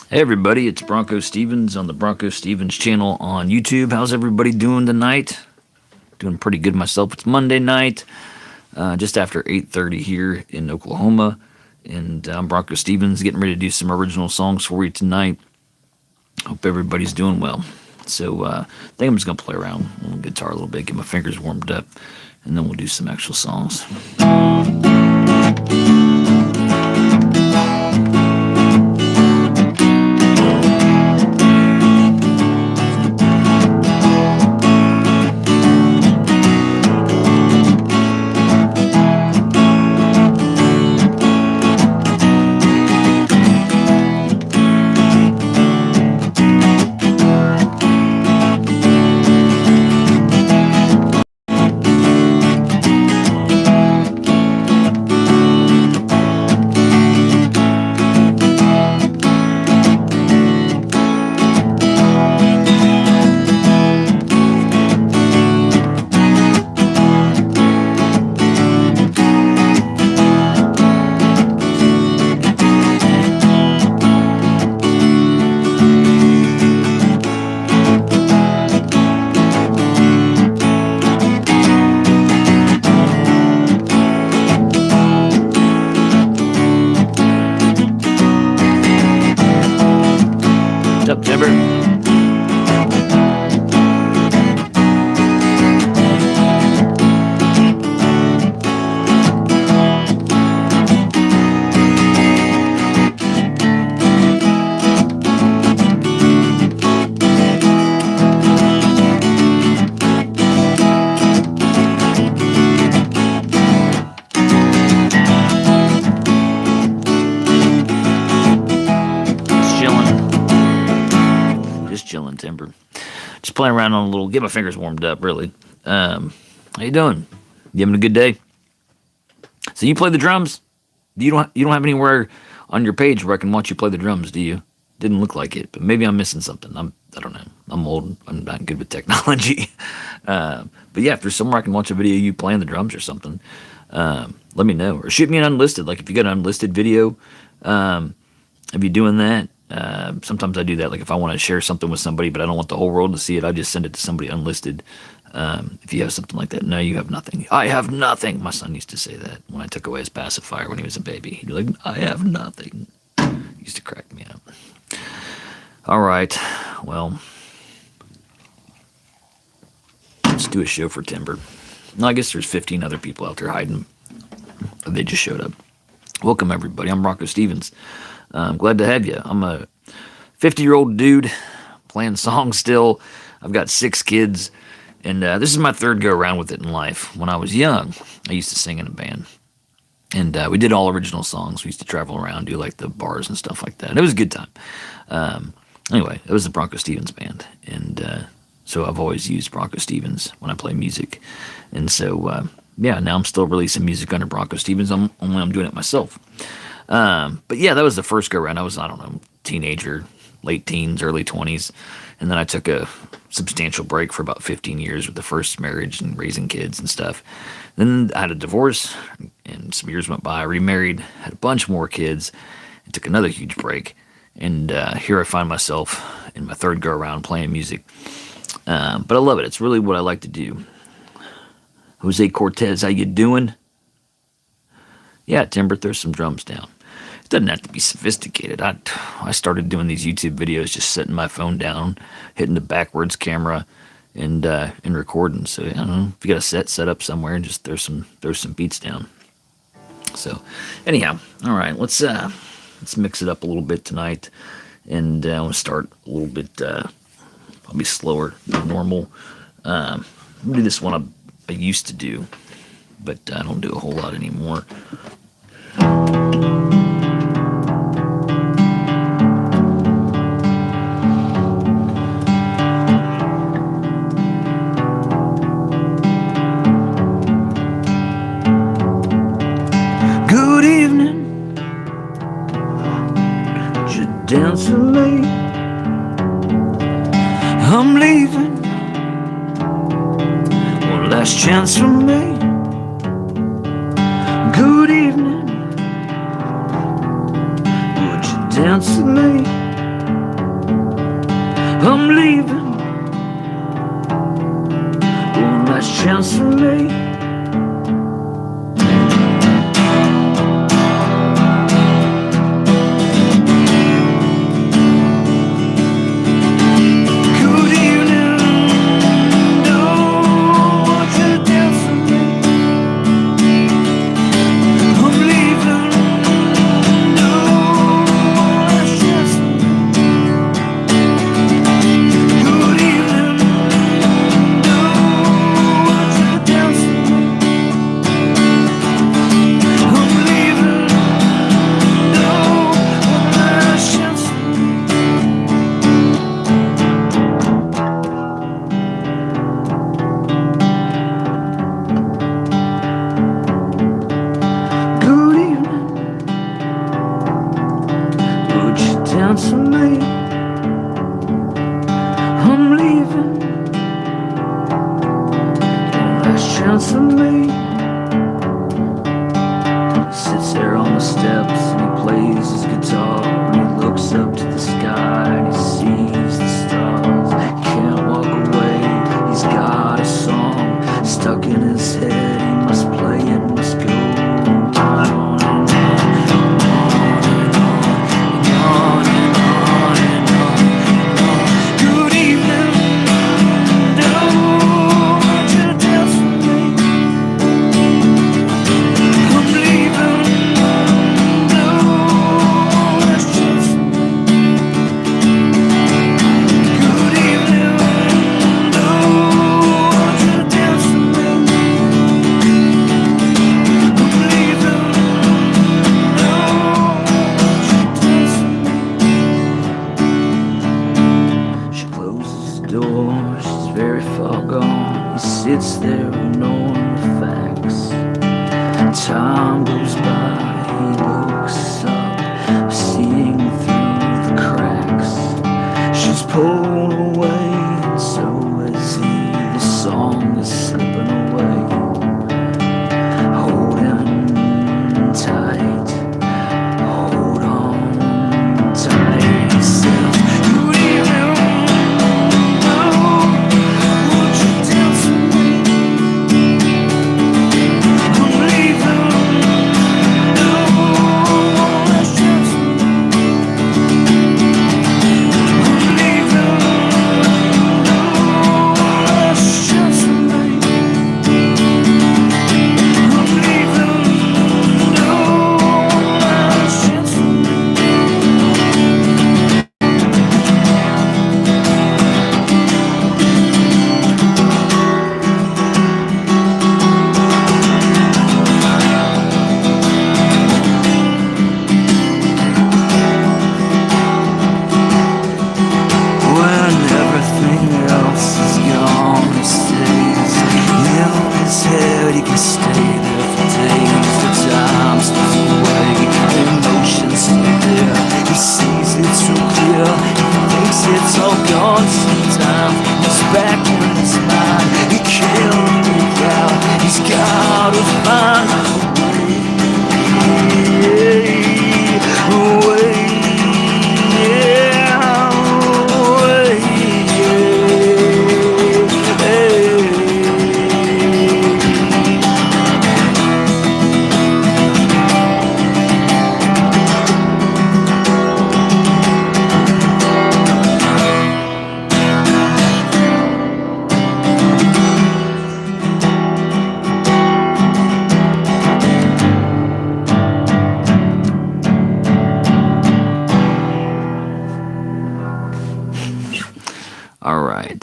Hey everybody, it's BroncoStevens on the BroncoStevens channel on YouTube. How's everybody doing tonight? Doing pretty good myself. It's Monday night, just after 8:30 here in Oklahoma, and I'm BroncoStevens getting ready to do some original songs for you tonight. Hope everybody's doing well. So I think I'm just gonna play around on the guitar a little bit, get my fingers warmed up, and then we'll do some actual songs. What's up, Timber? Chilling, Timber. Just playing around on a little, get my fingers warmed up, really. How you doing? You having a good day? So you play the drums? You don't have anywhere on your page where I can watch you play the drums, do you? Didn't look like it, but maybe I'm missing something. I don't know. I'm old. I'm not good with technology. But yeah, if there's somewhere I can watch a video of you playing the drums or something, let me know. Or shoot me an unlisted. Like if you got an unlisted video, of you doing that. Sometimes I do that. Like if I want to share something with somebody, but I don't want the whole world to see it, I just send it to somebody unlisted. If you have something like that, no, you have nothing. I have nothing. My son used to say that when I took away his pacifier when he was a baby. He'd be like, I have nothing. He used to crack me up. All right. Well, let's do a show for Timber. No, I guess there's 15 other people out there hiding. They just showed up. Welcome, everybody. I'm BroncoStevens. I'm glad to have you. I'm a 50-year-old dude playing songs still. I've got 6 kids, and this is my third go-around with it in life. When I was young, I used to sing in a band, and we did all original songs. We used to travel around, do like the bars and stuff like that. It was a good time. Anyway, it was the BroncoStevens band, and so I've always used BroncoStevens when I play music. And so, yeah, now I'm still releasing music under BroncoStevens, only I'm doing it myself. But yeah, that was the first go around. I was, I don't know, teenager, late teens, early 20s. And then I took a substantial break for about 15 years with the first marriage and raising kids and stuff. Then I had a divorce, and some years went by. I remarried, had a bunch more kids, and took another huge break. And here I find myself in my third go around playing music. But I love it. It's really what I like to do. Jose Cortez, how you doing? Yeah, Timber, throw some drums down. It doesn't have to be sophisticated. I started doing these YouTube videos just setting my phone down, hitting the backwards camera, and recording. So I don't know if you got a set up somewhere, and just throw some beats down. So anyhow, all right, let's mix it up a little bit tonight, and I want to start a little bit probably slower than normal. I'm gonna do this one I used to do, but I don't do a whole lot anymore. Good evening, you dancing late. I'm leaving, one last chance for me. Good evening, would you dance with me? I'm leaving. One last chance for me. For me, I'm leaving. Last chance for me. He sits there on the steps and he plays his guitar and he looks up to the sky and he sees the stars. He can't walk away. He's got a song stuck in his head. He must play it, must go on. Sits there ignoring the facts. Time goes by, he looks up, seeing through the cracks. She's pulled away, and so is he. The song is slipping away. Holding tight, hold on tight. He says, you even know what you did to me.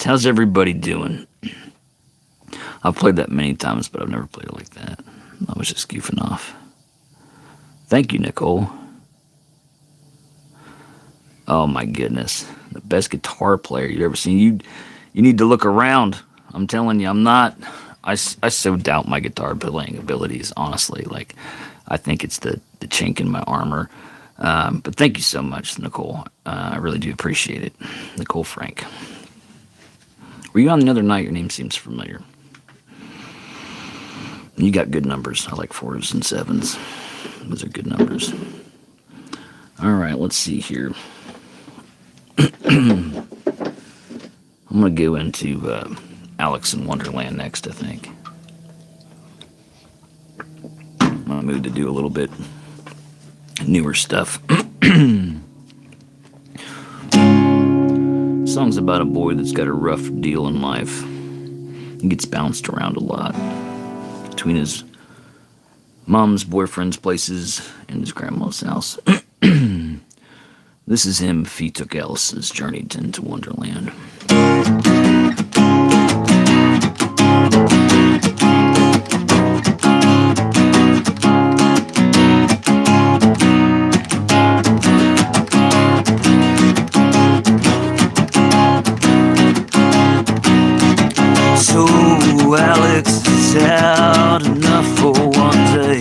How's everybody doing? I've played that many times, but I've never played it like that. I was just goofing off. Thank you, Nicole. Oh my goodness. The best guitar player you've ever seen. You need to look around. I'm telling you, I'm not. I so doubt my guitar playing abilities, honestly. Like, I think it's the chink in my armor. But thank you so much, Nicole. I really do appreciate it. Nicole Frank. Were you on the other night? Your name seems familiar. You got good numbers. I like 4s and 7s. Those are good numbers. All right, let's see here. I'm going to go into Alex in Wonderland next, I think. I'm going to move to do a little bit newer stuff. Song's about a boy that's got a rough deal in life. He gets bounced around a lot between his mom's boyfriend's places and his grandma's house. This is him if he took Alice's journey into Wonderland. So Alex is out enough for one day.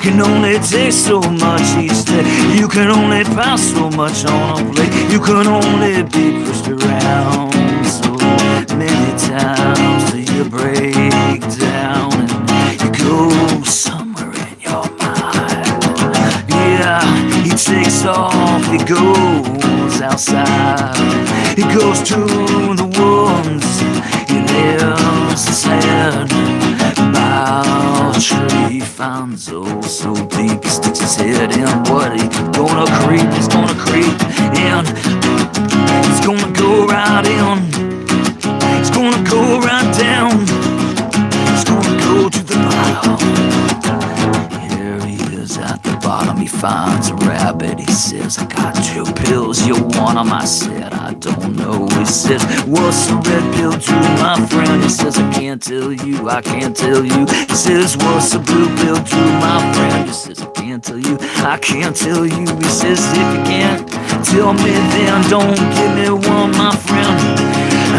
Can only take so much each day. You can only pass so much on a plate. You can only be pushed around so many times till you break down and you go somewhere in your mind. Yeah, he takes off, he goes outside. He goes to the woods. He lives his head by a tree. Finds oh so deep. He sticks his head in. What he gonna creep? He's gonna creep in. He's gonna go right in. He's gonna go right down. He's gonna go to the bottom. Here he is at the bottom. He finds a rabbit. He says, I got 2 pills. You want 'em? I said, I don't know. He says, what's a red pill to my friend? He says, I can't tell you, I can't tell you. He says, what's a blue pill to my friend? He says, I can't tell you, I can't tell you. He says, if you can't tell me, then don't give me one, my friend.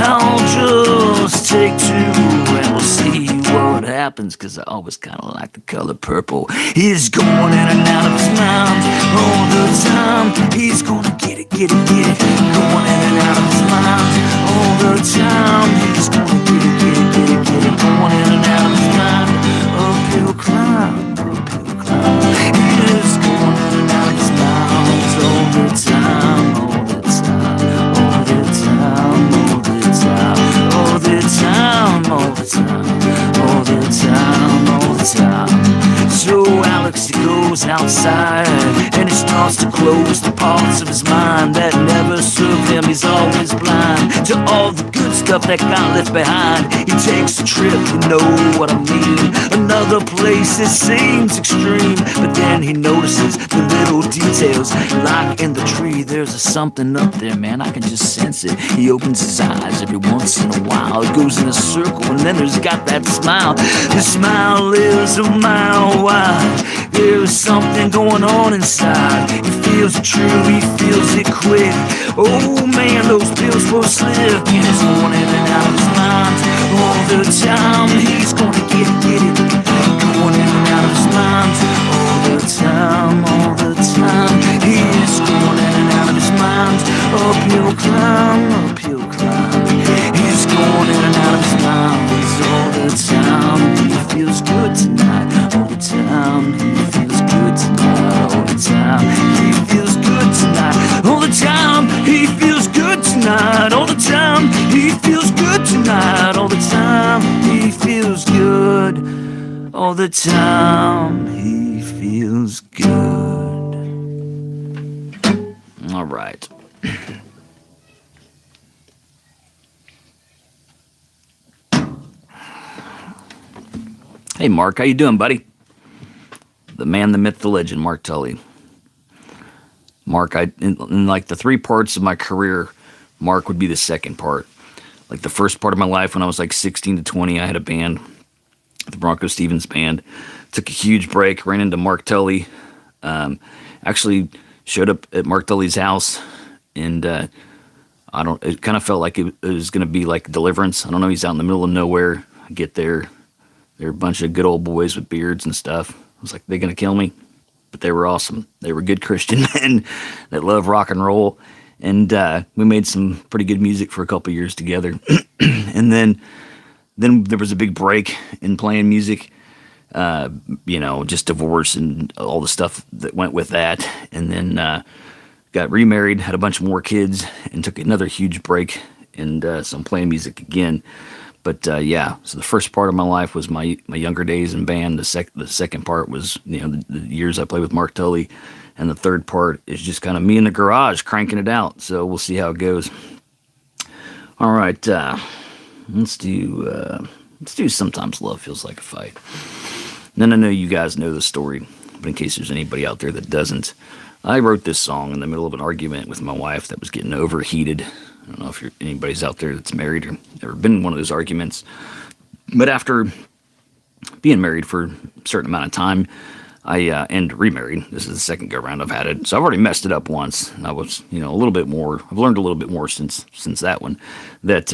I'll just take 2 and we'll see what happens, cause I always kinda like the color purple. He's going in and out of his mind all the time. He's gonna get it, get it, get it. Going in and out of his mind all the time. He's gonna get it, get it, get it, get it. Going in and out of his mind. Uphill climb, uphill climb. He's going in and out of his mind all the time, all the time, all the time, all the time, all the time, all the time, all the time, all the time. So Alex, he goes outside and he starts to close the parts of his mind that never served him. He's always blind to all the good stuff that got left behind. He takes a trip, you know what I mean. Another place, it seems extreme, but then he notices the little details. Like in the tree, there's a something up there, man, I can just sense it. He opens his eyes every once in a while. It goes in a circle and then there's got that smile. The smile is a mile wide. There's something going on inside. He feels it true, he feels it quick. Oh man, those pills will slip. And he's going in and out of his mind all the time. He's gonna get it. Going in and out of his mind all the time, all the time. He's going in and out of his mind. Uphill climb, uphill climb. He's going in and out of his mind all the time. He feels good tonight all the time. He feels good tonight all the time. He feels good tonight all the time. He feels good tonight all the time. He feels good tonight all the time. He feels good all the time. He feels good. All right. Hey, Mark, how you doing, buddy? The man, the myth, the legend, Mark Tully. Mark, in like the 3 parts of my career, Mark would be the second part. Like the first part of my life when I was like 16 to 20, I had a band, the BroncoStevens band. Took a huge break, ran into Mark Tully. Actually showed up at Mark Tully's house, and it kind of felt like it was going to be like Deliverance. I don't know, he's out in the middle of nowhere. I get there. They're a bunch of good old boys with beards and stuff. I was like, they're going to kill me. But they were awesome. They were good Christian men that love rock and roll. And we made some pretty good music for a couple years together. And then there was a big break in playing music. Just divorce and all the stuff that went with that. And then got remarried, had a bunch more kids, and took another huge break and so I'm playing music again. But yeah, so the first part of my life was my younger days in band. The second part was the years I played with Mark Tully, and the third part is just kind of me in the garage cranking it out. So we'll see how it goes. All right, let's do Sometimes Love Feels Like a Fight. And then I know you guys know the story, but in case there's anybody out there that doesn't, I wrote this song in the middle of an argument with my wife that was getting overheated. I don't know if anybody's out there that's married or ever been in one of those arguments. But after being married for a certain amount of time, and remarried. This is the second go round I've had it. So I've already messed it up once. I was, a little bit more. I've learned a little bit more since that one. That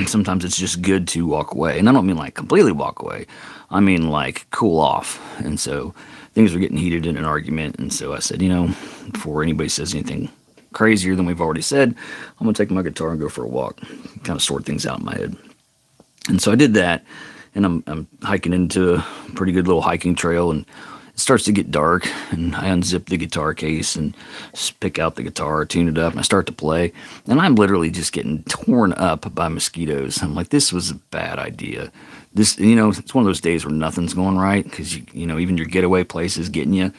sometimes it's just good to walk away, and I don't mean like completely walk away. I mean like cool off. And so things were getting heated in an argument, and so I said, before anybody says anything crazier than we've already said, I'm gonna take my guitar and go for a walk, kind of sort things out in my head. And so I did that. And I'm hiking into a pretty good little hiking trail, and it starts to get dark, and I unzip the guitar case and pick out the guitar, tune it up, and I start to play, and I'm literally just getting torn up by mosquitoes. I'm like, this was a bad idea. This, it's one of those days where nothing's going right, because, even your getaway place is getting you.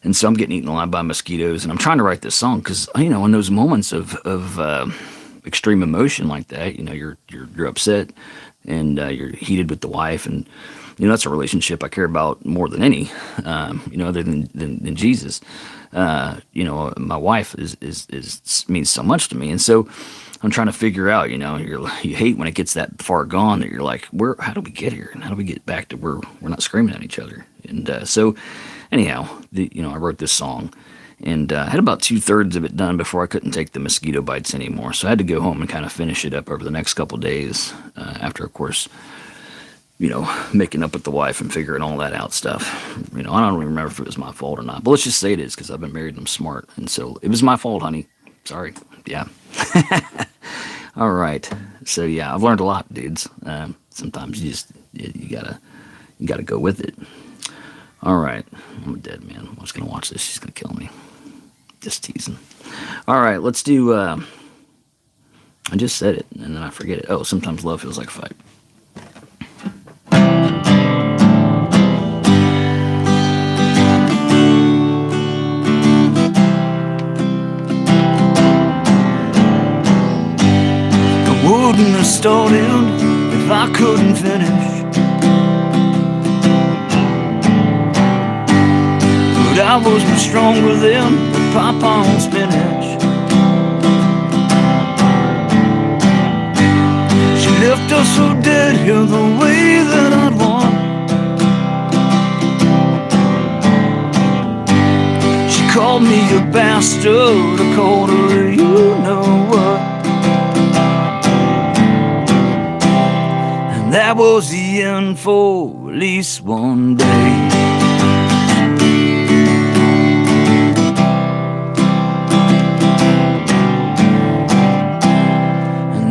And so I'm getting eaten alive by mosquitoes, and I'm trying to write this song because, in those moments of extreme emotion like that, you're upset, and you're heated with the wife, and that's a relationship I care about more than any, other than Jesus. My wife is means so much to me, and so I'm trying to figure out. You hate when it gets that far gone that you're like, how do we get here, and how do we get back to where we're not screaming at each other? And so, anyhow, I wrote this song. And I had about 2/3 of it done before I couldn't take the mosquito bites anymore. So I had to go home and kind of finish it up over the next couple days after, of course, making up with the wife and figuring all that out stuff. I don't even remember if it was my fault or not. But let's just say it is, because I've been married and I'm smart. And so it was my fault, honey. Sorry. Yeah. All right. So, yeah, I've learned a lot, dudes. Sometimes you gotta go with it. All right. I'm a dead man. I'm just going to watch this. She's going to kill me. Just teasing. All right. Let's do, I just said it, and then I forget it. Oh, Sometimes Love Feels Like a Fight. I wouldn't have started if I couldn't finish. But I was much stronger than the pop on spinach. She left us so dead here the way that I'd want. She called me a bastard, I called her you know what. And that was the end for at least one day.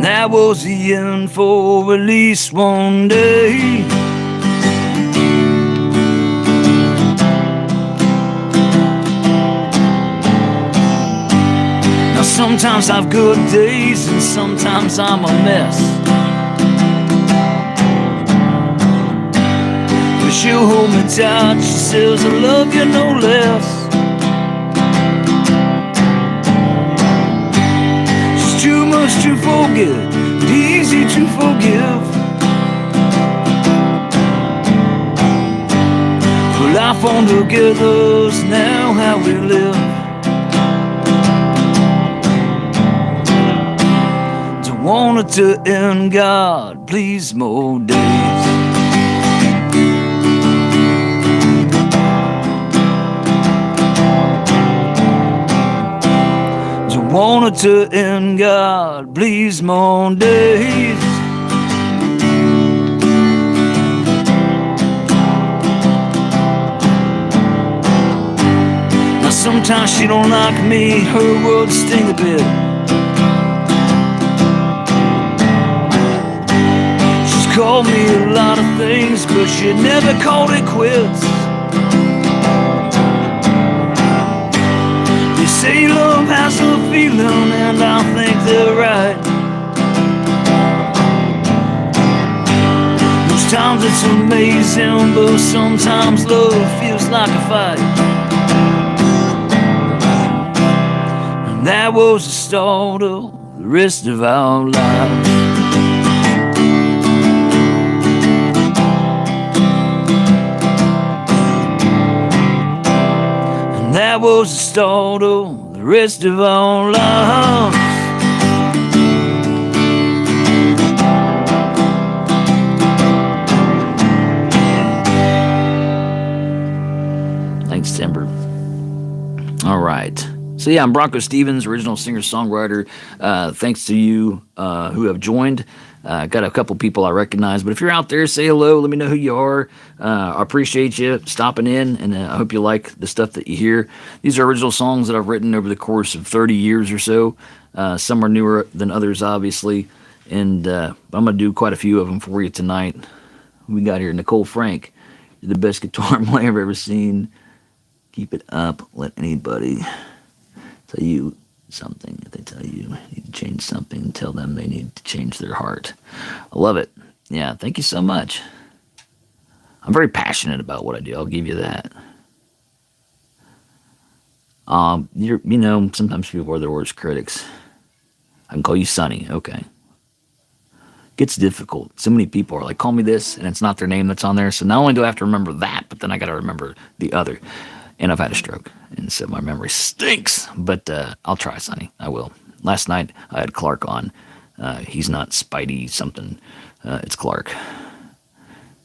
That was the end for at least one day. Now sometimes I've good days and sometimes I'm a mess. But she'll hold me tight, she says I love you no less. Too much to forget, easy to forgive. Well, life on together's now how we live. Don't want it to end, God, please more days. Want it to end, God, please more days. Now sometimes she don't like me, her words sting a bit. She's called me a lot of things, but she never called it quits. They say love has a feeling, and I think they're right. it's amazing, but sometimes love feels like a fight. And that was the start of the rest of our lives. And that was the start of the rest of our lives. Thanks, Timber. All right. So yeah, I'm BroncoStevens, original singer-songwriter. Thanks to you who have joined. Got a couple people I recognize, but if you're out there, say hello. Let me know who you are. I appreciate you stopping in, and I hope you like the stuff that you hear. These are original songs that I've written over the course of 30 years or so. Some are newer than others, obviously, and I'm going to do quite a few of them for you tonight. We got here Nicole Frank. You're the best guitar player I've ever seen. Keep it up. Let anybody tell you something. If they tell you need to change something, tell them they need to change their heart. I love it. Yeah, thank you so much. I'm very passionate about what I do. I'll give you that. Sometimes people are their worst critics. I can call you Sonny. Okay. Gets difficult. So many people are like, call me this, and it's not their name that's on there. So not only do I have to remember that, but then I got to remember the other. And I've had a stroke, and so my memory stinks. But I'll try, Sonny. I will. Last night I had Clark on. He's not Spidey something. It's Clark,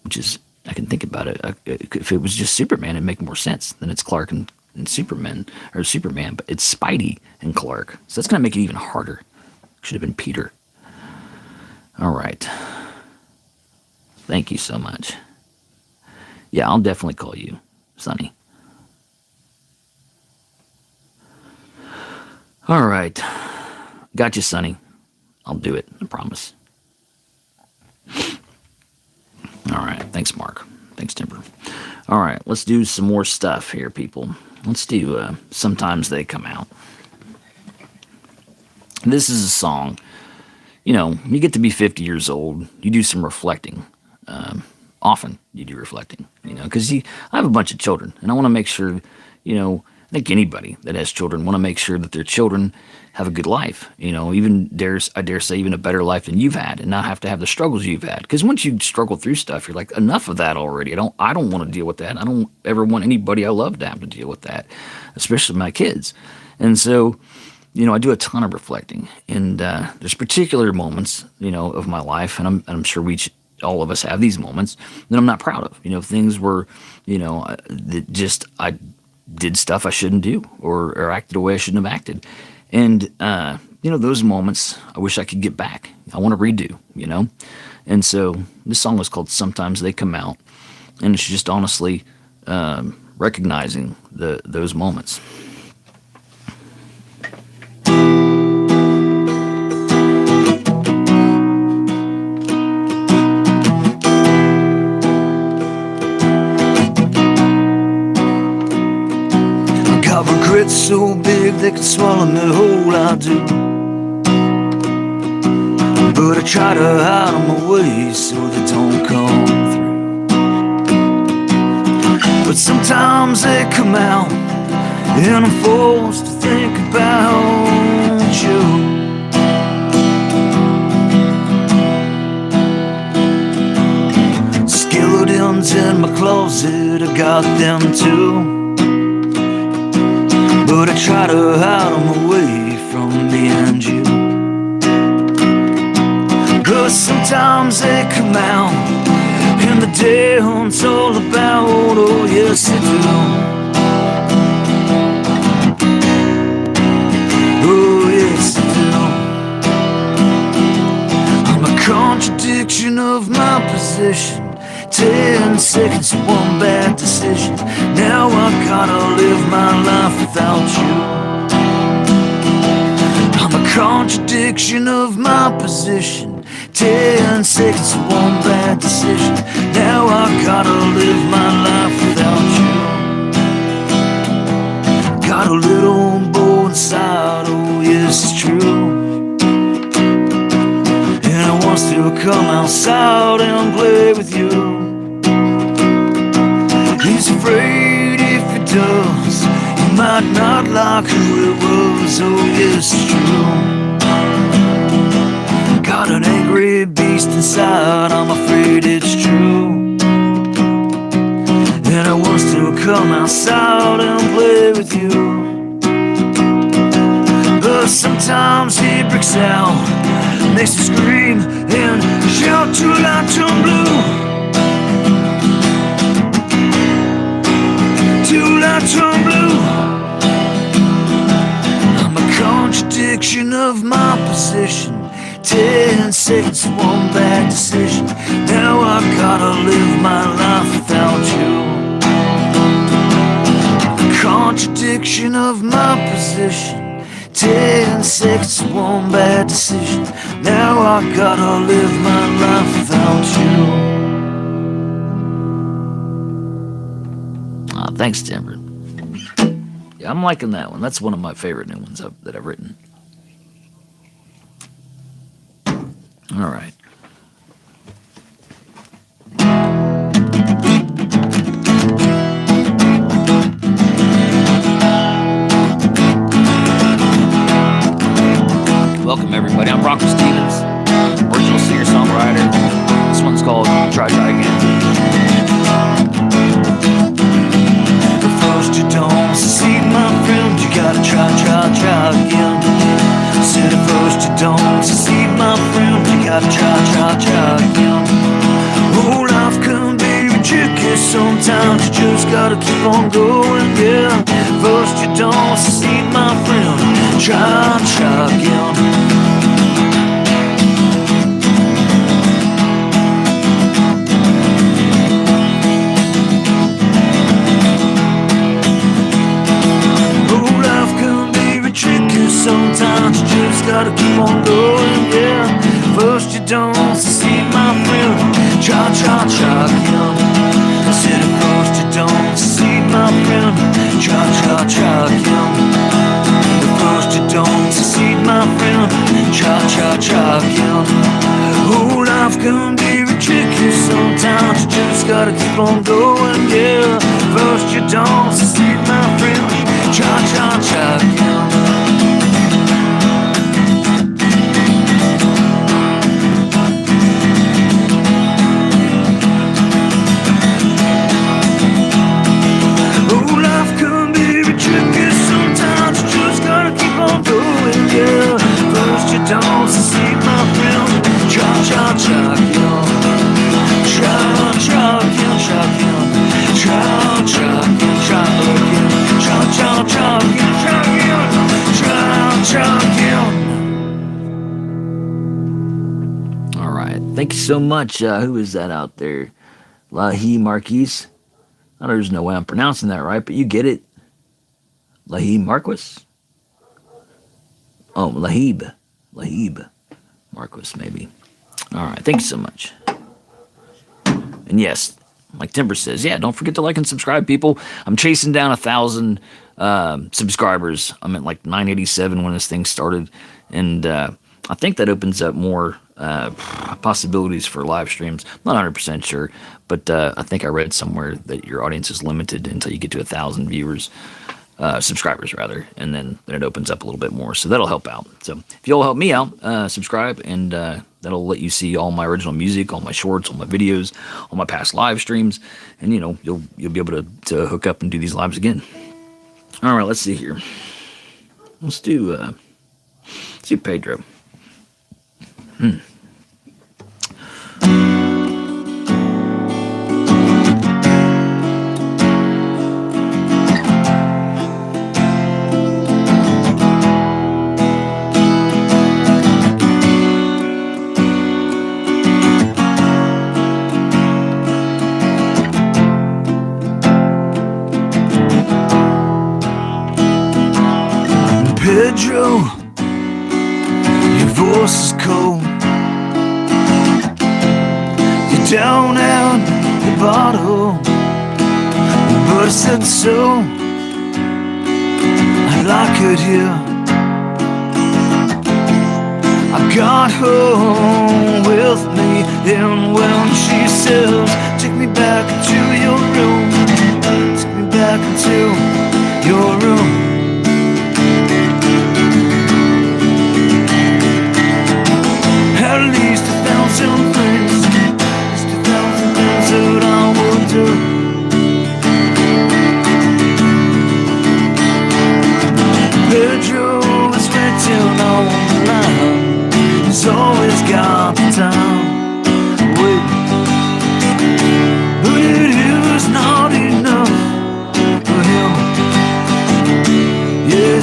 which is, I can think about it. If it was just Superman, it'd make more sense. Then it's Clark and Superman, but it's Spidey and Clark. So that's gonna make it even harder. Should have been Peter. All right. Thank you so much. Yeah, I'll definitely call you Sonny. All right. Got you, Sonny. I'll do it. I promise. All right. Thanks, Mark. Thanks, Timber. All right. Let's do some more stuff here, people. Let's do Sometimes They Come Out. This is a song. You get to be 50 years old, you do some reflecting. Often you do reflecting, because I have a bunch of children, and I want to make sure, I think anybody that has children want to make sure that their children have a good life, I dare say even a better life than you've had, and not have to have the struggles you've had. Because once you struggle through stuff, you're like, enough of that already. I don't want to deal with that. I don't ever want anybody I love to have to deal with that, especially my kids. And so, I do a ton of reflecting, and there's particular moments, of my life, and I'm sure all of us have these moments that I'm not proud of. Things were, that I did stuff I shouldn't do, or acted a way I shouldn't have acted, and those moments I wish I could get back. I want to redo, and so this song is called "Sometimes They Come Out," and it's just honestly recognizing those moments. Regrets so big they could swallow me whole, I do. But I try to hide them away so they don't come through. But sometimes they come out, and I'm forced to think about you. Skeletons in my closet, I got them too. But I try to hide them away from me and you. 'Cause sometimes they come out, and the day's all about, oh yes they do. Oh yes they do. I'm a contradiction of my position. 10 seconds, one bad decision. Now I gotta live my life without you. I'm a contradiction of my position. 10 seconds, one bad decision. Now I gotta live my life without you. Got a little boy inside, oh yes it's true. And I wants to come outside and play with you. might not like who it was, oh yes, it's true. Got an angry beast inside, I'm afraid it's true. And I wants to come outside and play with you. But sometimes he breaks out, makes me scream and shout too loud, turn blue. Too loud, turn blue. I'm a contradiction of my position. 10 seconds, one bad decision. Now I gotta live my life without you. Contradiction of my position. 10 seconds, one bad decision. Now I gotta live my life without you. Thanks, Timber. Yeah, I'm liking that one. That's one of my favorite new ones that I've written. All right. Welcome, everybody. I'm BroncoStevens, original singer-songwriter. This one's called Try Again. But first you don't succeed, my friend. You gotta try again. Said at first you don't succeed, my friend. You gotta try again. Oh, life can be tricky sometimes. You just gotta keep on going, yeah. First you don't succeed, my friend. Try again. Sometimes you just gotta keep on going, yeah. First you don't succeed, my friend. Try again. Said at first you don't succeed, my friend. Try again. At first you don't succeed, my friend. Try again. Oh, life can be tricky sometimes. You just gotta keep on going, yeah. First you don't succeed, my friend. Try again. Don't succeed, my friend. Try again. All right. Thank you so much. Who is that out there? Lahi Marquise. I know there's no way I'm pronouncing that right, but you get it. Lahi Marquis? Oh, Lahib Marquis, maybe. All right, thank you so much. And yes, like Timber says, yeah, don't forget to like and subscribe, people. I'm chasing down 1,000 subscribers. I'm at like 987 when this thing started, and I think that opens up more possibilities for live streams. I'm not 100% sure, but I think I read somewhere that your audience is limited until you get to 1,000 viewers. Subscribers rather, and then it opens up a little bit more, so that'll help out. So if you'll help me out, subscribe, and that'll let you see all my original music, all my shorts, all my videos, all my past live streams, and you'll be able to hook up and do these lives again. All right, let's see here. Let's do Pedro. Pedro, your voice is cold. You're down at the bottom, but I said so. I like it here. I got her with me, and when she says, take me back into your room, take me back into your room.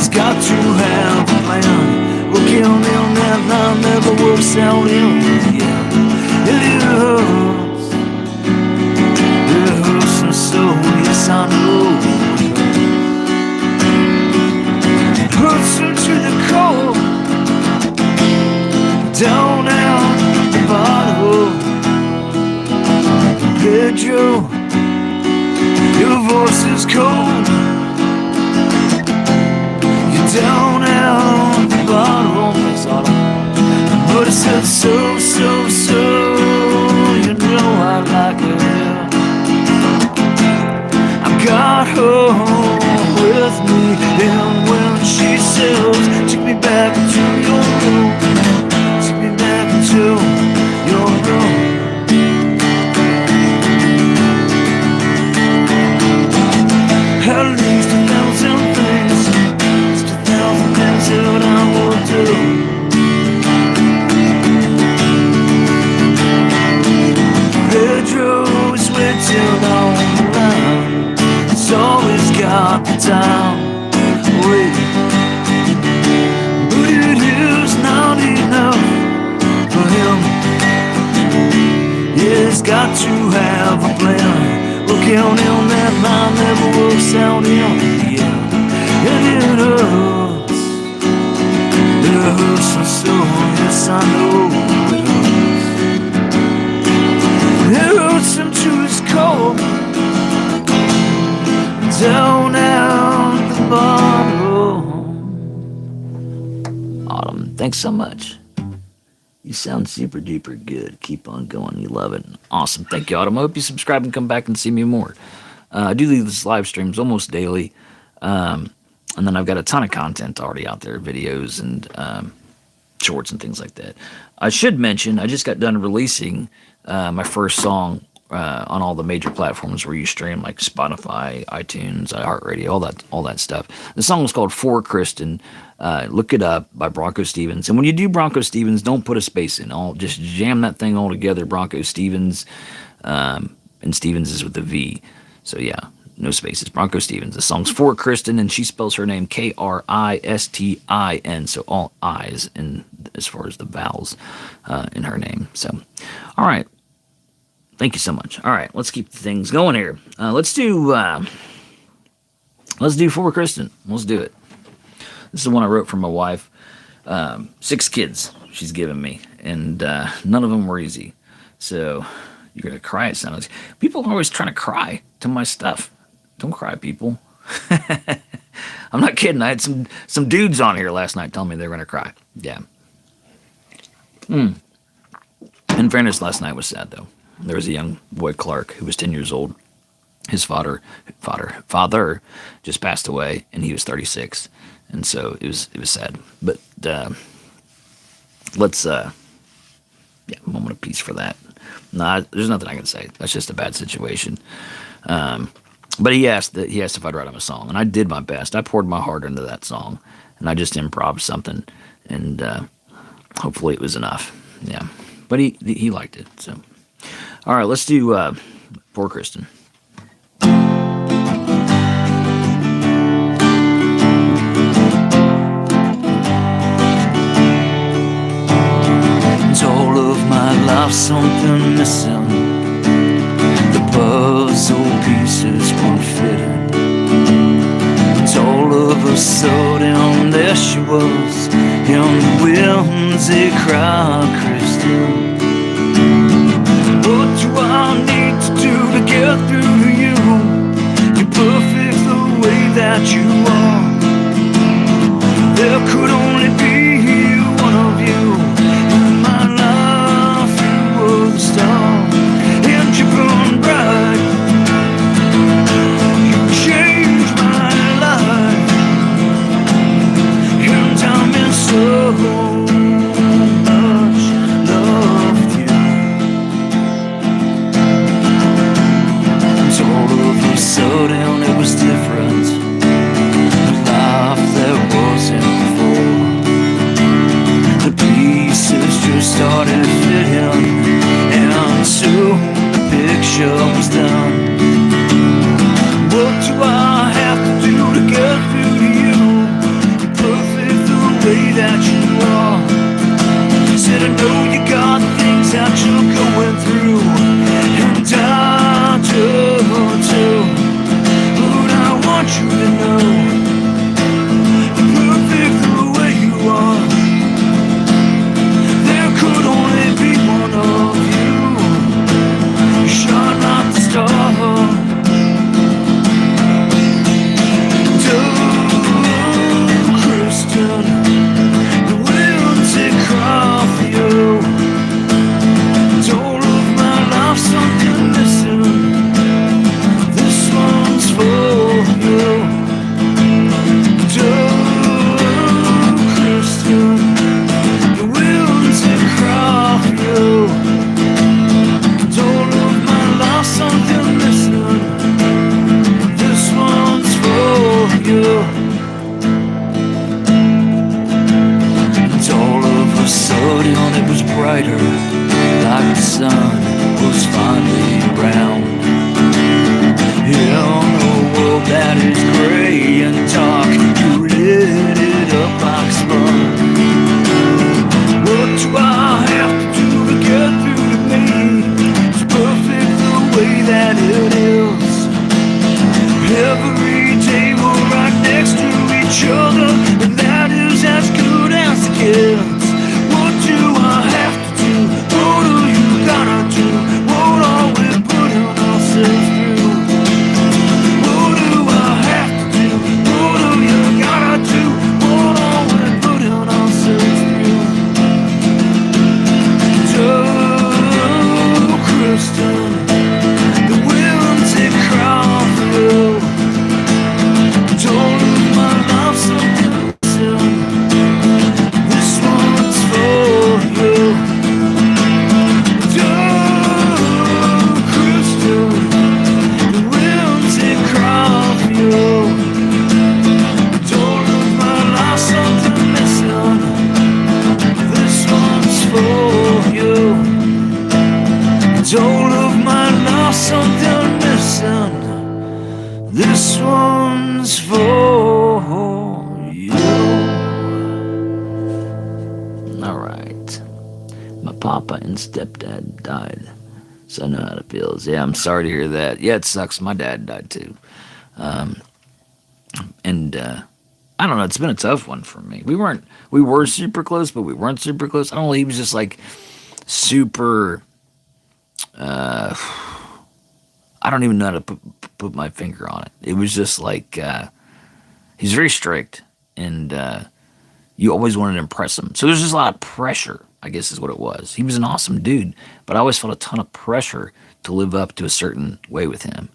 He's got to have a plan. Working on that line never works out in the end. It hurts. It hurts and so, yes I know. It hurts him to the core. Down out the bottom. Pedro, your voice is cold. You're down out the bottom. Thanks, Autumn. But it said so, so, so. You know I like it. I've got her with me. And when she sails, take me back to your room. Take me back to your room. At least 1,000 things, just 1,000 things that I will do. Pedro is waiting on the line. He's always got the time. Wait, but it is not enough for him. Yeah, he's got to have a plan. Working on that line never works out in the end. And it hurts. It hurts and so, yes I know it hurts. It hurts him to his core. Down out the bottom. Autumn, thanks so much. You sound super duper good. Keep on going. You love it. Awesome. Thank you, Autumn. I hope you subscribe and come back and see me more. I do these live streams almost daily. And then I've got a ton of content already out there, videos and shorts and things like that. I should mention, I just got done releasing my first song on all the major platforms where you stream, like Spotify, iTunes, iHeartRadio, all that stuff. The song was called For Kristin. Look it up, by BroncoStevens. And when you do BroncoStevens, don't put a space in. Just jam that thing all together, BroncoStevens. And Stevens is with a V. So yeah, no spaces. BroncoStevens. The song's For Kristin, and she spells her name Kristin. So all I's in as far as the vowels in her name. So, all right. Thank you so much. All right, let's keep things going here. Let's do For Kristin. Let's do it. This is the one I wrote for my wife. 6 kids she's given me, and none of them were easy. So you're gonna cry. It sounds. People are always trying to cry to my stuff. Don't cry, people. I'm not kidding. I had some dudes on here last night telling me they were gonna cry. Yeah. In fairness, last night was sad though. There was a young boy, Clark, who was 10 years old. His father just passed away, and he was 36, and so it was sad. But let's a moment of peace for that. Nah, there's nothing I can say. That's just a bad situation. But he asked if I'd write him a song, and I did my best. I poured my heart into that song, and I just improv something, and hopefully it was enough. Yeah, but he liked it. So, all right, let's do For Kristin. It's all of my life, something missing. The puzzle pieces weren't fitting. It's all of a sudden there she was, in the winds they cry, Kristin. What do I need to do to get through to you? You're perfect the way that you are. There could only be one of you. In my life you were the star, and you burn bright. You changed my life, and I miss so much loved you. And all of a sudden it was different, a life that wasn't before. The pieces just started fitting, and soon the picture was done. What do I have to do to get through to you? way that you are. Said I know you got things that you're going through, and I do too. But I want you to know you're perfect the way you are. There could only be one of you. You shine like the star. Kristin, the winds they cry for you. All of my life something missing. This one's for you. Kristin, the winds they cry for you. All of my life something missing. This one's for you. Sudden it was brighter, like the sun was finally round. In a world that is gray and dark, you lit it up like spun. What do I have to do to get through to me? It's perfect the way that it is. Every day we're right next to each other, and that is as good as it gets. What do I have to do? What do you gotta do? What are we putting ourselves through? What do I have to do? What do you gotta do? What are we putting ourselves through? Oh, Kristin, the winds they cry for you. Don't lose my life something missing. This one's for you. Oh, Kristin, the winds they cry for you. Don't lose my life something missing. This one's for you. Don't lose my life something missing. This one's for you. All right. My papa and stepdad died, so I know how it feels. Yeah, I'm sorry to hear that. Yeah, it sucks. My dad died too. And I don't know. It's been a tough one for me. We were super close, but we weren't super close. I don't know. He was just like super. I don't even know how to put my finger on it. It was just like he's very strict, and you always wanted to impress him. So there's just a lot of pressure, I guess is what it was. He was an awesome dude, but I always felt a ton of pressure to live up to a certain way with him.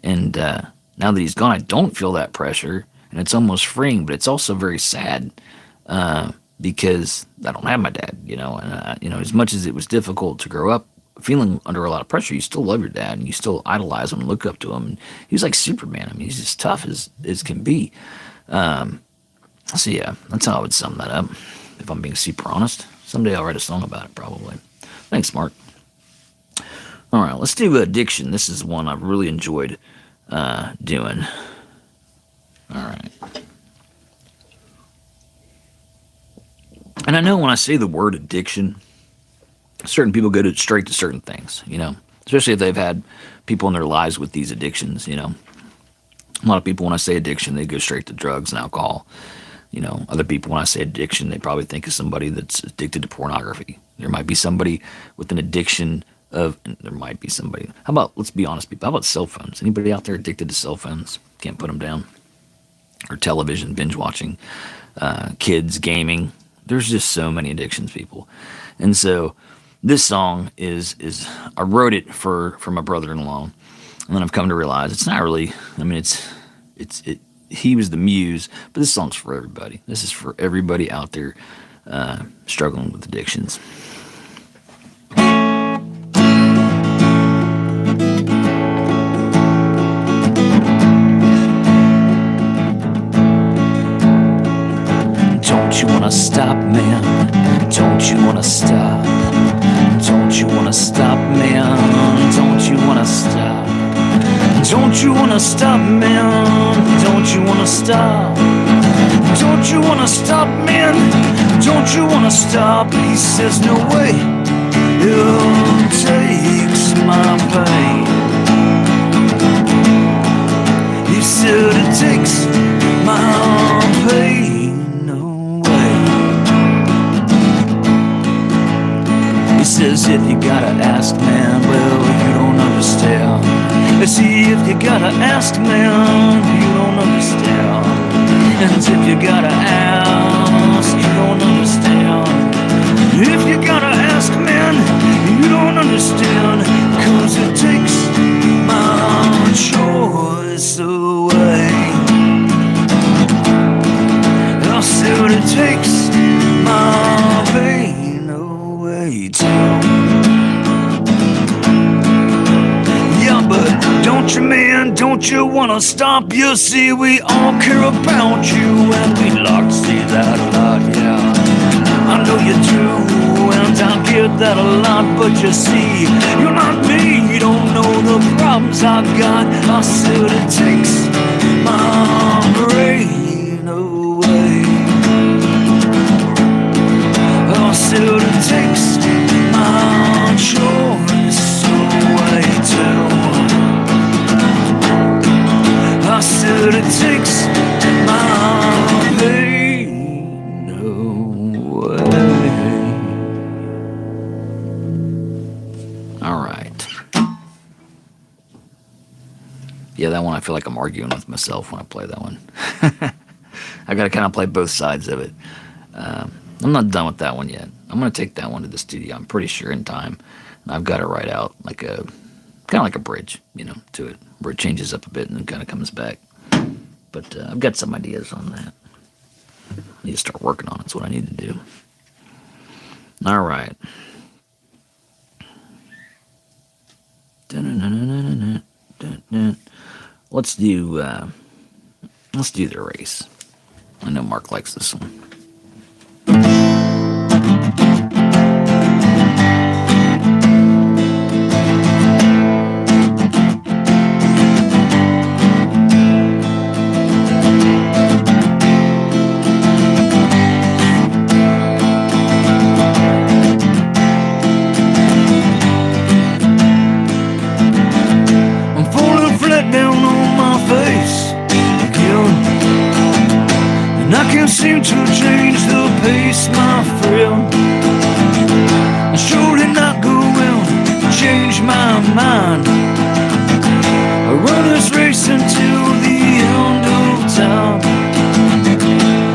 And now that he's gone, I don't feel that pressure, and it's almost freeing, but it's also very sad because I don't have my dad, and as much as it was difficult to grow up feeling under a lot of pressure, you still love your dad, and you still idolize him and look up to him. And he was like Superman. I mean, he's as tough as can be. So yeah, that's how I would sum that up, if I'm being super honest. Someday I'll write a song about it, probably. Thanks, Mark. All right, let's do Addiction. This is one I've really enjoyed doing. All right. And I know when I say the word addiction, certain people go straight to certain things, especially if they've had people in their lives with these addictions, A lot of people, when I say addiction, they go straight to drugs and alcohol. Other people, when I say addiction, they probably think of somebody that's addicted to pornography. There might be somebody with an addiction how about, let's be honest, people, how about cell phones? Anybody out there addicted to cell phones? Can't put them down. Or television, binge watching, kids, gaming. There's just so many addictions, people. And so this song is I wrote it for my brother-in-law, and then I've come to realize it's not really. I mean, he was the muse, but this song's for everybody. This is for everybody out there struggling with addictions. Don't you wanna stop, man? Don't you wanna stop? Don't you wanna stop, man? Don't you wanna stop? Don't you wanna stop, man? Don't you wanna stop? Don't you wanna stop, man? don't you wanna stop? He says, no way, it takes my pain. He said it takes my pain away. He says if you gotta ask, man, well, you don't understand. See, if you gotta ask, man, you don't understand. And if you gotta ask, you don't understand. If you gotta ask, man, you don't understand. 'Cause it takes my choice away. I said it takes my pain away too. Yeah, but don't you, man, don't you wanna stop? You see, we all care about you, and we like to see that a lot, yeah. I know you do, and I get that a lot, but you see, you're not me, you don't know the problems I got. I said it takes my brain away. I said it takes my choice away too. I said it takes my pain away. All right. Yeah, that one I feel like I'm arguing with myself when I play that one. I got to kind of play both sides of it. I'm not done with that one yet. I'm going to take that one to the studio, I'm pretty sure, in time. And I've got to write out like a kind of like a bridge, you know, to it, where it changes up a bit and then kind of comes back. But I've got some ideas on that. I need to start working on it. That's what I need to do. All right. Let's do the race. I know Mark likes this one. Seem to change the pace, my friend. I'm surely not going to change my mind. I run this race until the end of time.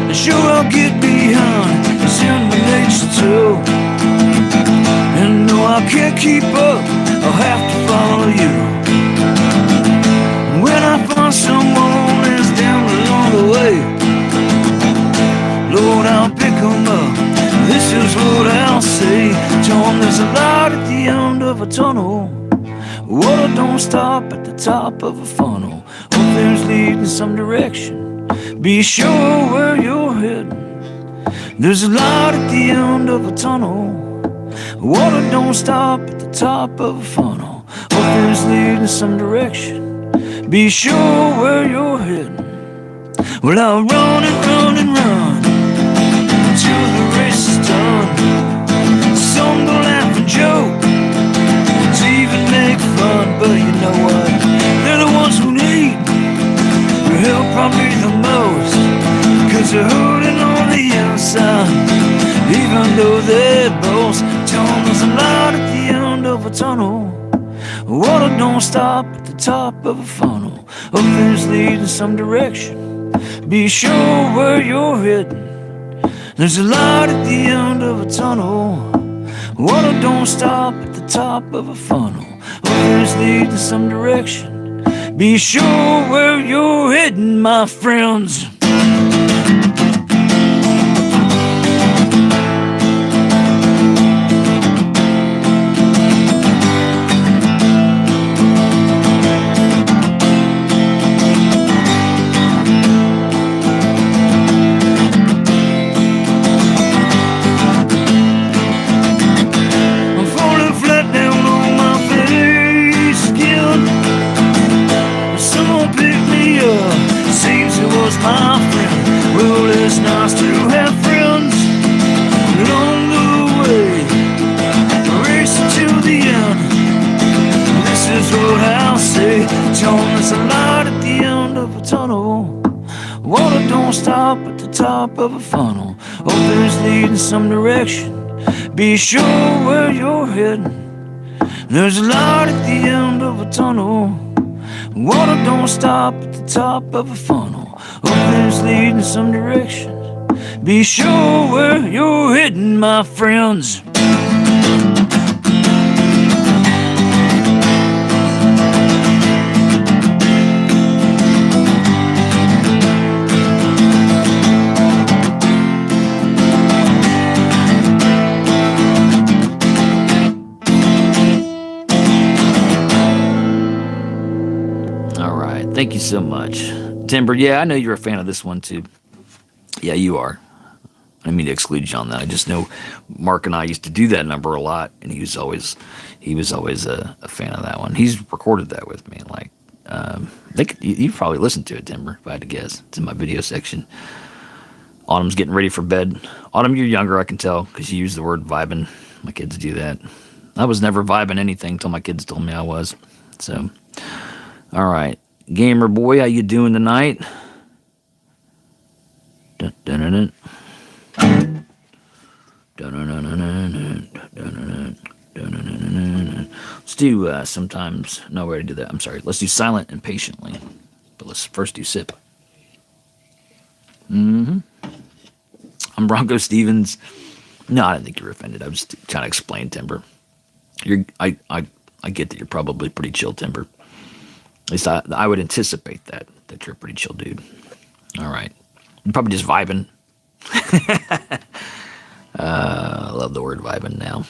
And sure, I'll get behind, it's in my nature too. And no, I can't keep up, I'll have to follow you. And when I find someone that's down along the way, Lord, I'll pick 'em up. This is what I'll say. Tom, there's a light at the end of a tunnel. Water don't stop at the top of a funnel. Hope there's lead in some direction. Be sure where you're heading. There's a light at the end of a tunnel. Water don't stop at the top of a funnel. Hope there's lead in some direction. Be sure where you're heading. Well, I'll run and run and run till the race is done. Some will laugh and joke, to even make fun, but you know what? They're the ones who need your help probably the most, 'cause they're hurting on the inside, even though they boast. Tell them there's a light at the end of a tunnel. Water don't stop at the top of a funnel. Hope there's lead in some direction. Be sure where you're heading. There's a light at the end of a tunnel. Water don't stop at the top of a funnel. Hope there's lead in some direction. Be sure where you're heading, my friends. My friend, well, it's nice to have friends don't stop at the top of a funnel. Hope it's leading some direction. Be sure where you're heading. There's a light at the end of a tunnel. Water don't stop at the top of a funnel. Hope it's leading some direction. Be sure where you're heading, my friends. Thank you so much, Timber. Yeah, I know you're a fan of this one too. Yeah, you are. I didn't mean to exclude you on that. I just know Mark and I used to do that number a lot, and he was always a fan of that one. He's recorded that with me. Like, you probably listened to it, Timber, if I had to guess. It's in my video section. Autumn's getting ready for bed. Autumn, you're younger, I can tell, because you use the word vibing. My kids do that. I was never vibing anything until my kids told me I was. So, all right. Gamer boy, how you doing tonight? Let's do sometimes. No, we already did that. I'm sorry. Let's do silent and patiently. But let's first do sip. I'm BroncoStevens. No, I didn't think you were offended. I was just trying to explain, Timber. I get that you're probably pretty chill, Timber. At least I would anticipate that you're a pretty chill dude. All right. You're probably just vibing. I love the word vibing now.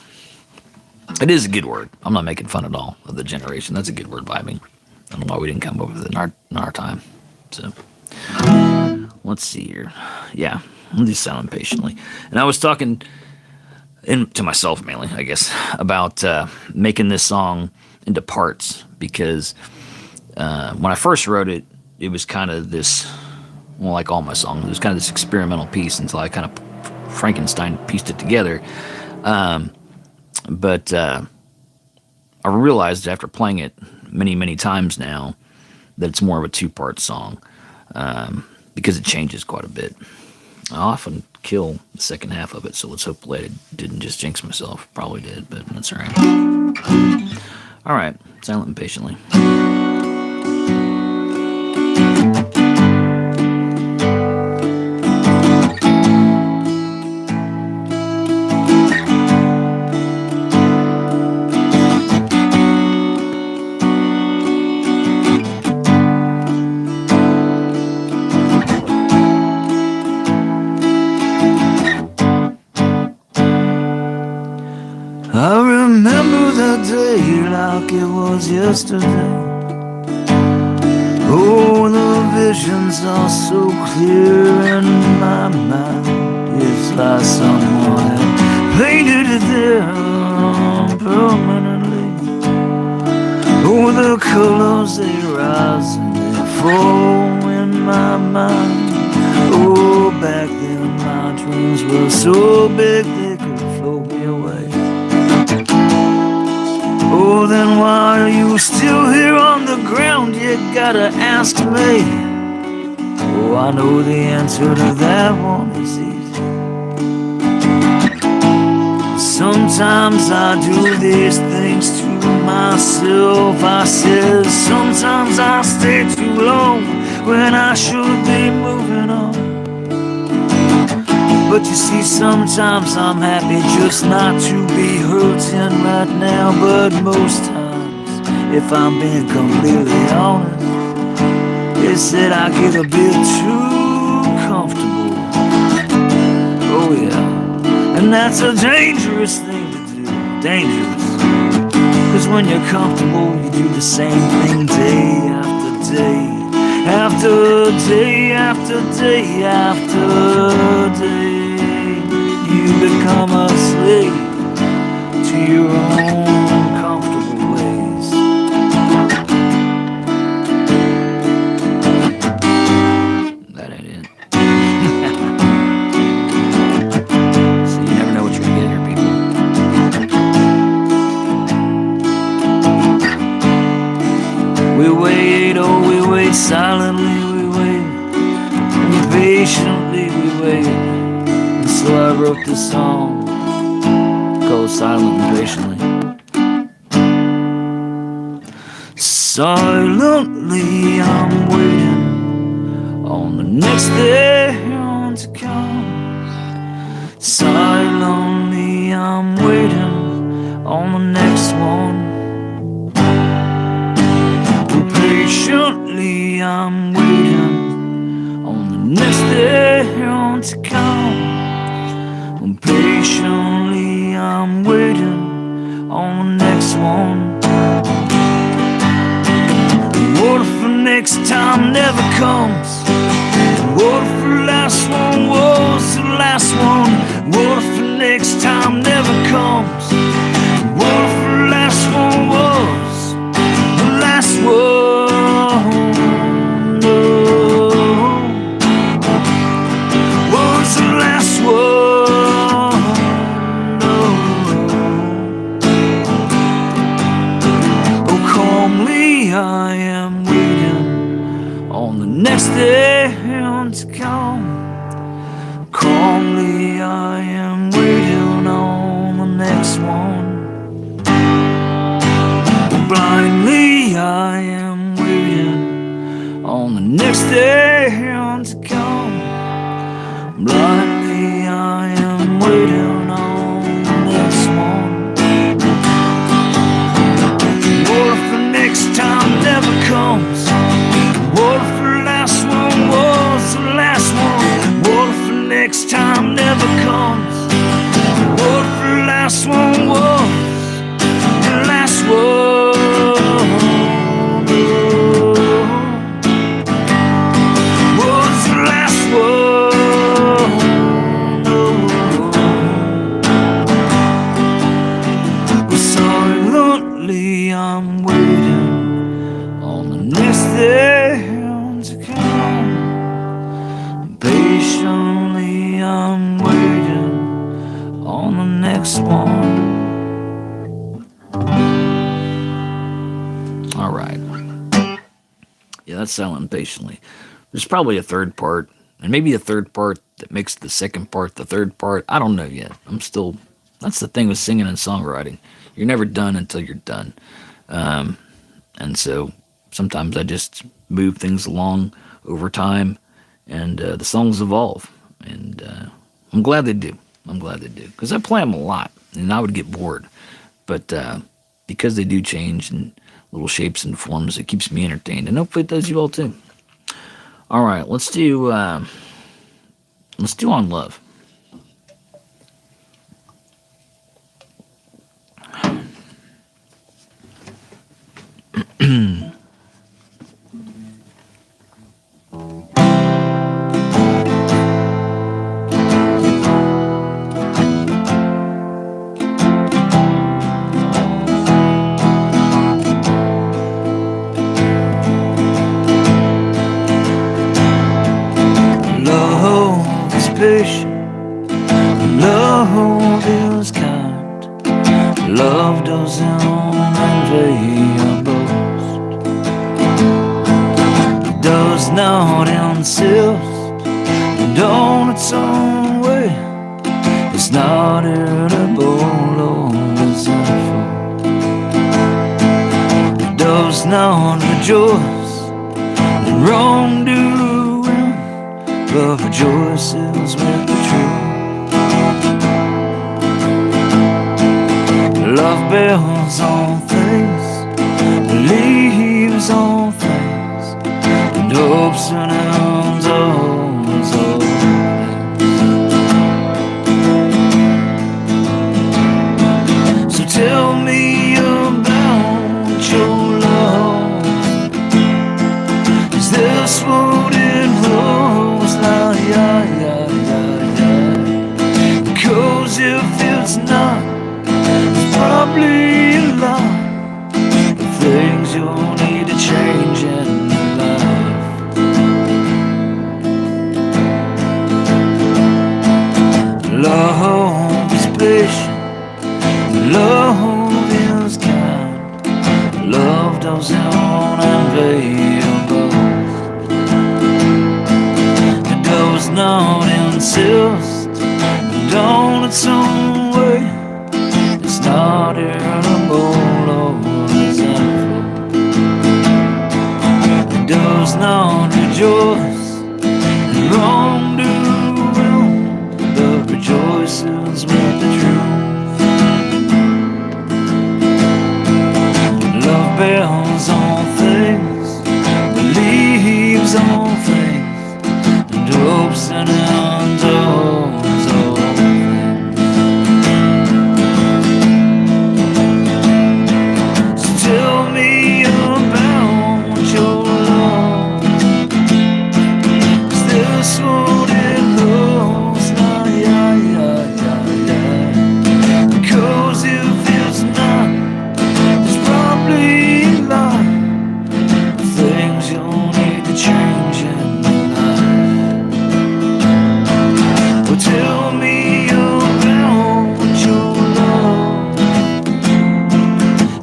It is a good word. I'm not making fun at all of the generation. That's a good word, vibing. I don't know why we didn't come up with it in our time. So, let's see here. Yeah, I'll do silent patiently. And I was talking to myself mainly, I guess, about making this song into parts because when I first wrote it, it was kind of this, well, like all my songs, it was kind of this experimental piece until I kind of Frankenstein pieced it together. But I realized after playing it many, many times now that it's more of a two-part song because it changes quite a bit. I often kill the second half of it, so let's hope I didn't just jinx myself. Probably did, but that's all right. All right, silent and patiently. I remember that day like it was yesterday. Oh, the visions are so clear in my mind. It's like someone had painted it there permanently. Oh, the colors they rise and they fall in my mind. Oh, back then my dreams were so big they could float me away. Oh, then why are you still here on the ground? You gotta ask me. Oh, I know the answer to that one is easy. Sometimes I do these things to myself. I said sometimes I stay too long when I should be moving on. But you see, sometimes I'm happy just not to be hurting right now. But most times, if I'm being completely honest, it's that I get a bit too comfortable. Oh yeah, and that's a dangerous thing to do. Dangerous. Cause when you're comfortable, you do the same thing day after day. After day, after day, after day. You become a slave to your own comfortable ways. That ain't it. So you never know what you're gonna get here, people. We wait, oh we wait silently, we wait. We wrote this song called Silent and Patiently. Silently I'm waiting on the next day to come. Silently I'm waiting on the next one. Patiently I'm waiting on the next day to come. Patiently I'm waiting on the next one. What if the next time never comes? What if the last one was the last one? What if the next time never comes? What if the last one was the last one? No. Was the last one? No. Oh, calmly I am waiting on the next day to come. Calmly I am waiting on the next one. Blindly I am waiting on the next day to come. Blindly I am waiting on the next one. What if the next time never comes? What if the last one was the last one? What if the next time never comes? What if the last one was the last one? Was the last one? Silently I'm waiting on the next day to come. Patiently I'm waiting on the next one. All right. Yeah, that's Silent and Patiently. There's probably a third part, and maybe a third part that makes the second part the third part. I don't know yet. That's the thing with singing and songwriting. You're never done until you're done. And so sometimes I just move things along over time, and the songs evolve. And I'm glad they do. Because I play them a lot, and I would get bored. But because they do change in little shapes and forms, it keeps me entertained, and hopefully it does you all too. All right, let's do On Love. Love is patient, love is kind. Love doesn't envy or boast. It does not insist and on its own way. It's not irritable or resentful. It does not rejoice in wrongdoing, but rejoices with the truth. Love builds on things, believes on things, and hopes and ends always So tell me about your love. Is this what it looks like? Cause if it's not, it's probably a lot of things you'll need to change in your life. Love is patient, love is kind. Love doesn't envy or boast. It does not insist, don't its own way. It's not irritable or resentful. It does not rejoice in wrongdoing, but rejoices with the truth. Love bears all things, believes all things, and hopes and endures all things. So tell me about your love. Is this what it looks like? Yeah, yeah, yeah, yeah. Because if it's not, it's probably a lot of things you'll need to change in your life. Well, tell me about your love.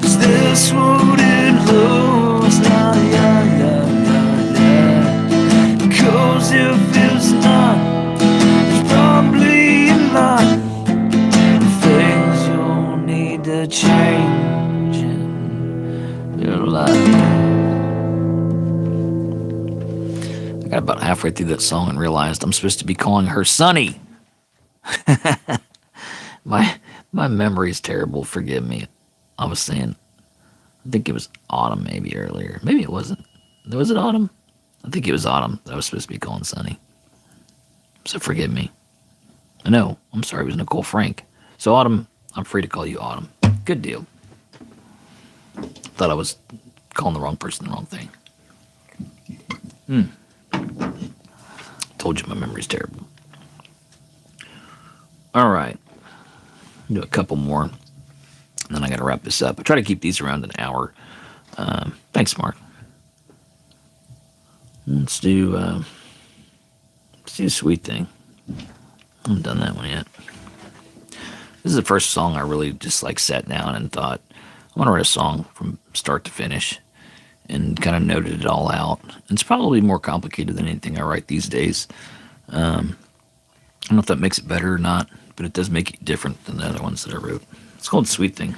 Is this what it looks like? Yeah, yeah, yeah, yeah. Because if it's not, it's probably a lot of things you'll need to change in your life. I got about halfway through that song and realized I'm supposed to be calling her Sunny. My memory is terrible. Forgive me. I was saying, I think it was autumn maybe earlier. Maybe it wasn't. Was it autumn? I think it was autumn that I was supposed to be calling Sunny. So forgive me. No, I'm sorry. It was Nicole Frank. So Autumn, I'm free to call you Autumn. Good deal. Thought I was calling the wrong person the wrong thing. Told you my memory's terrible. All right. Do a couple more, and then I got to wrap this up. I try to keep these around an hour. Thanks, Mark. Let's do a Sweet Thing. I haven't done that one yet. This is the first song I really just like sat down and thought, I want to write a song from start to finish, and kind of noted it all out. It's probably more complicated than anything I write these days. I don't know if that makes it better or not, but it does make it different than the other ones that I wrote. It's called Sweet Thing.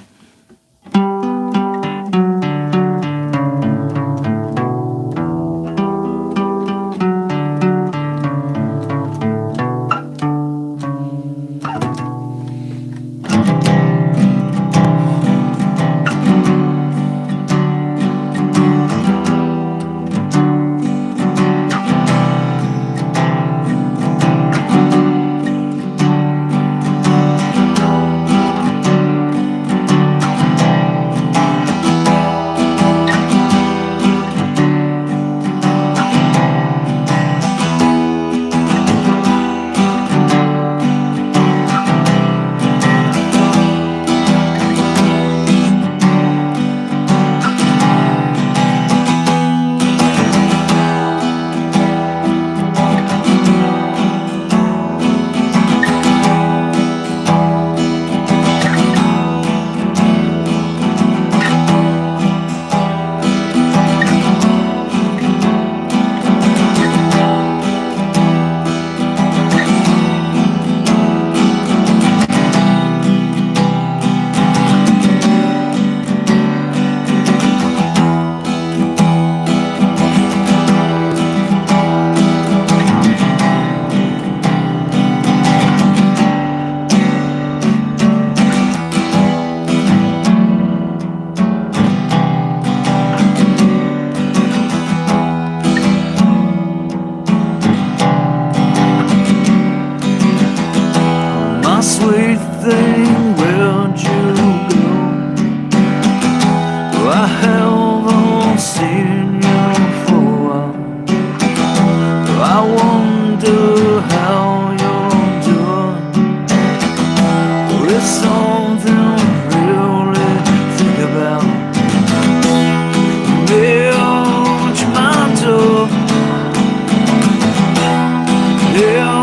Sweet thing, where'd you go? I haven't seen you for a while. I wonder how you're doing. It's something I really think about. Yeah, what you mind up? Yeah.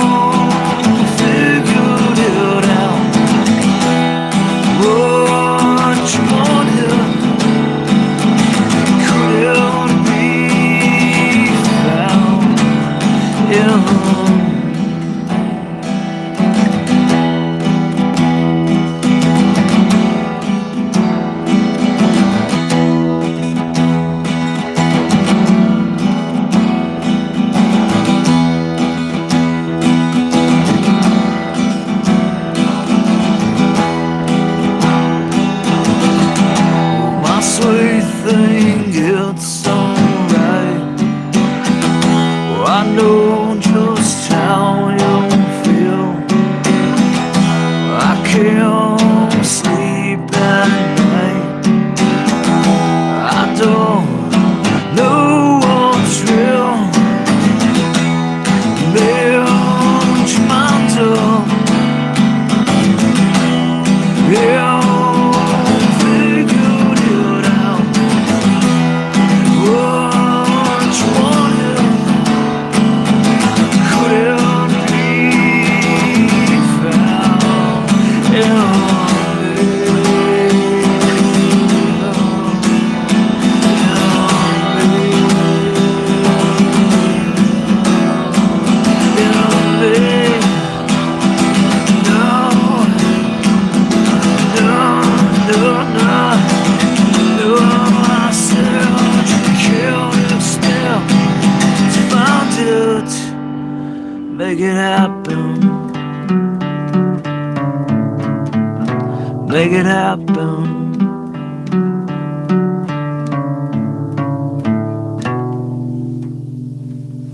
make it happen.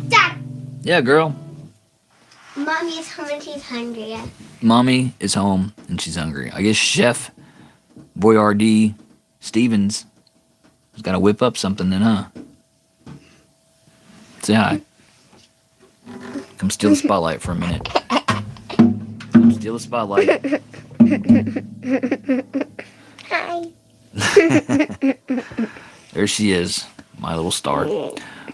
Dad, Yeah, girl. Mommy is home and she's hungry. Mommy is home and she's hungry. I guess Chef Boyardee Stevens has got to whip up something then, huh? Say hi. Come steal the spotlight for a minute. Come steal the spotlight. Hi. There she is, my little star.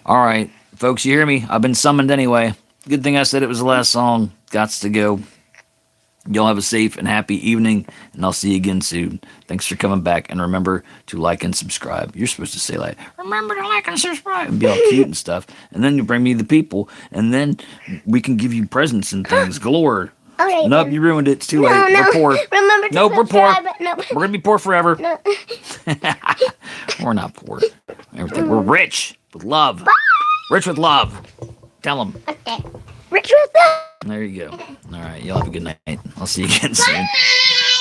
All right, folks, you hear me? I've been summoned anyway. Good thing I said it was the last song. Gots to go. Y'all have a safe and happy evening, and I'll see you again soon. Thanks for coming back, and remember to like and subscribe. You're supposed to say like, remember to like and subscribe, and be all cute and stuff. And then you bring me the people, and then we can give you presents and things galore. All right. Nope, you ruined it. It's too late. No. We're poor. Remember to Nope, we're poor. subscribe. Nope. We're gonna be poor forever. No. We're not poor. Everything. We're rich with love. Rich with love. Tell them. Okay. Rich with them. There you go. All right. Y'all have a good night. I'll see you again soon.